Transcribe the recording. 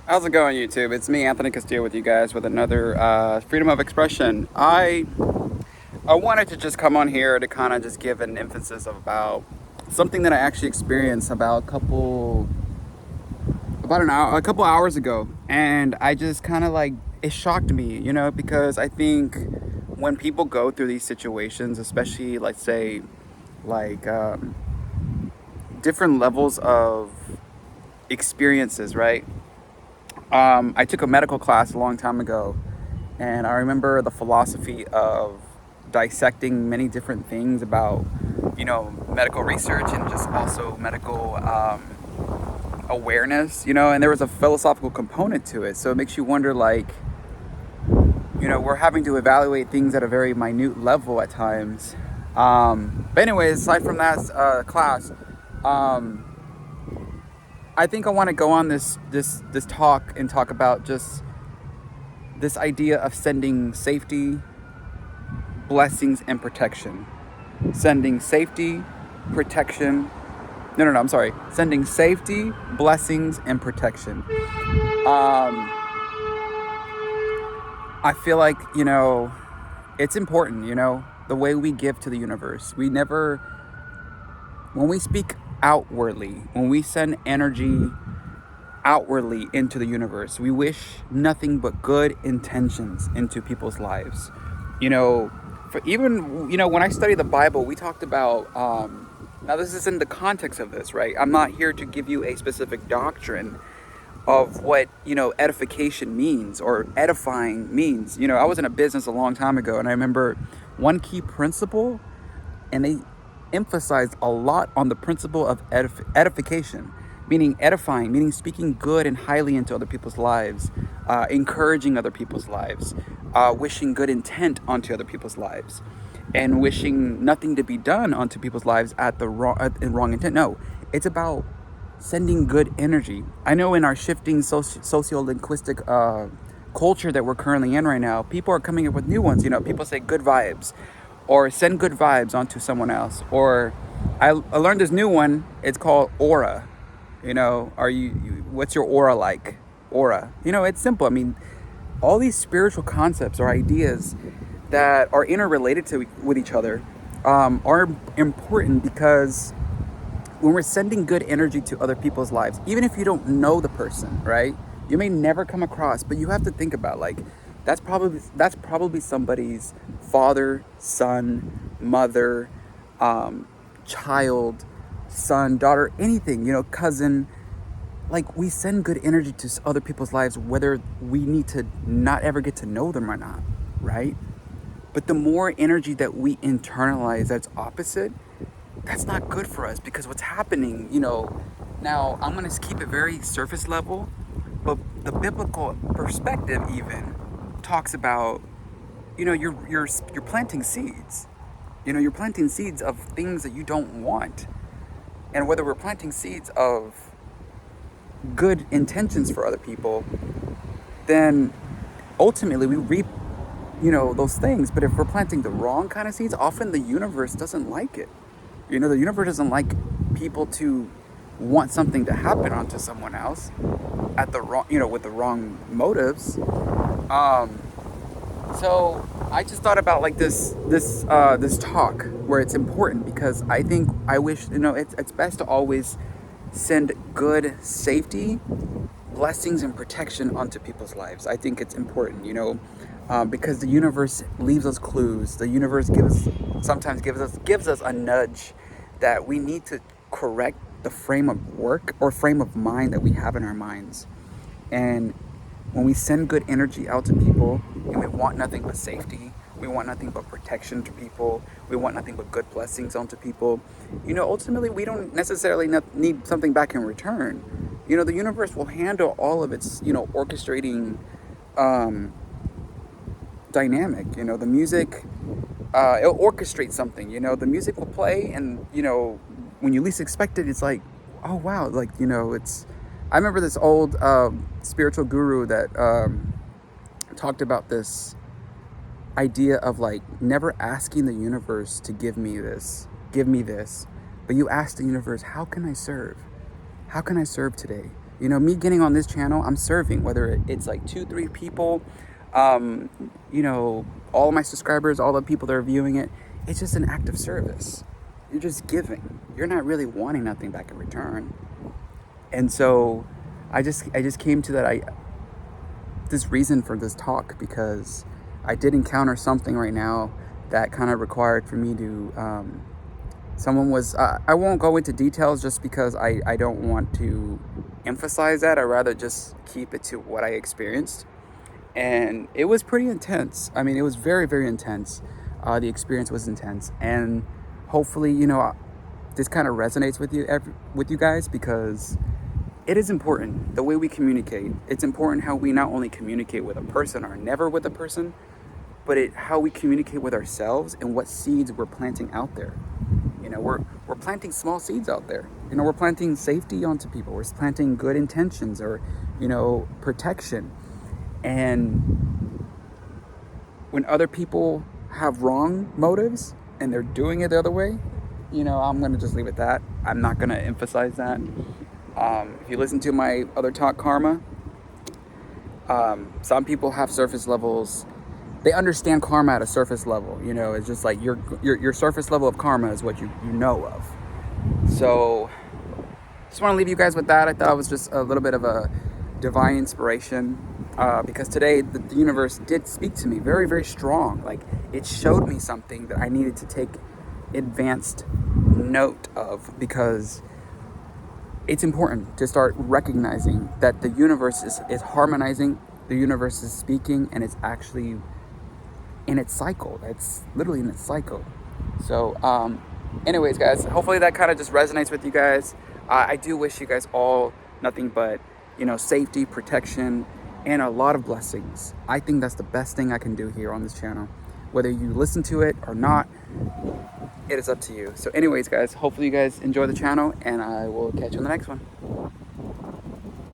How's it going, YouTube? It's me, Anthony Castillo, with you guys with another freedom of expression. I wanted to just come on here to kind of just give an emphasis of about something that I actually experienced about an hour, a couple hours ago, and I just kind of like it shocked me, because I think when people go through these situations, especially let's say like different levels of experiences, right? I took a medical class a long time ago, and I remember the philosophy of dissecting many different things about, medical research and just also medical awareness, and there was a philosophical component to it. So it makes you wonder, like, we're having to evaluate things at a very minute level at times. But anyways, aside from that class, um, I think I want to go on this talk and talk about just this idea of sending safety, blessings, and protection. Sending safety, protection. No, I'm sorry. Sending safety, blessings, and protection. I feel like, it's important, the way we give to the universe. When we speak outwardly, when we send energy outwardly into the universe, we wish nothing but good intentions into people's lives. For even, when I study the Bible, we talked about, now this is in the context of this, right? I'm not here to give you a specific doctrine of what, edification means or edifying means. I was in a business a long time ago, and I remember one key principle, and they emphasized a lot on the principle of edification, meaning edifying, meaning speaking good and highly into other people's lives, encouraging other people's lives, wishing good intent onto other people's lives, and wishing nothing to be done onto people's lives at the wrong intent. No, it's about sending good energy. I know in our shifting socio-linguistic culture that we're currently in right now, people are coming up with new ones. People say good vibes, or send good vibes onto someone else. Or I learned this new one. It's called aura. What's your aura like? Aura. It's simple. I mean, all these spiritual concepts or ideas that are interrelated with each other are important, because when we're sending good energy to other people's lives, even if you don't know the person, right? You may never come across, but you have to think about, like, that's probably somebody's father, son, mother, child, son, daughter, anything, cousin. Like, we send good energy to other people's lives, whether we need to not ever get to know them or not, right? But the more energy that we internalize that's opposite, that's not good for us, because what's happening, now I'm going to keep it very surface level, but the biblical perspective even talks about, you're planting seeds. You're planting seeds of things that you don't want. And whether we're planting seeds of good intentions for other people, then ultimately we reap, those things. But if we're planting the wrong kind of seeds, often the universe doesn't like it. The universe doesn't like people to want something to happen onto someone else at the wrong, with the wrong motives. So I just thought about, like, this talk, where it's important, because I wish, it's best to always send good safety, blessings, and protection onto people's lives. I think it's important, because the universe leaves us clues. The universe sometimes gives us a nudge that we need to correct the frame of work or frame of mind that we have in our minds. And when we send good energy out to people, and we want nothing but safety, we want nothing but protection to people, we want nothing but good blessings onto people, ultimately we don't necessarily need something back in return. The universe will handle all of its, orchestrating dynamic. The music, it'll orchestrate something. The music will play, and when you least expect it, it's like, oh wow, like, I remember this old spiritual guru that talked about this idea of, like, never asking the universe to give me this, but you ask the universe, how can I serve today? You know, me getting on this channel, I'm serving, whether it's like 2-3 people, you know, all my subscribers, all the people that are viewing it. It's just an act of service. You're just giving. You're not really wanting nothing back in return. And so I just came to this reason for this talk, because I did encounter something right now that kind of required for me to, someone was, I won't go into details just because I don't want to emphasize that. I'd rather just keep it to what I experienced. And it was pretty intense. I mean, it was very, very intense. The experience was intense. And hopefully, you know, this kind of resonates with you guys, because it is important the way we communicate. It's important how we not only communicate with a person or never with a person, but how we communicate with ourselves and what seeds we're planting out there. You know, we're planting small seeds out there. You know, we're planting safety onto people. We're planting good intentions, or, you know, protection. And when other people have wrong motives and they're doing it the other way, you know, I'm going to just leave it at that. I'm not going to emphasize that. If you listen to my other talk, Karma, some people have surface levels. They understand karma at a surface level. You know, it's just like your surface level of karma is what you know of. So just want to leave you guys with that. I thought it was just a little bit of a divine inspiration, because today the universe did speak to me very, very strong. Like, it showed me something that I needed to take advanced note of, because it's important to start recognizing that the universe is harmonizing, the universe is speaking, and it's actually in its cycle. It's literally in its cycle. So anyways, guys, hopefully that kind of just resonates with you guys. I do wish you guys all nothing but, you know, safety, protection, and a lot of blessings. I think that's the best thing I can do here on this channel. Whether you listen to it or not, it is up to you. So anyways, guys, hopefully you guys enjoy the channel, and I will catch you on the next one.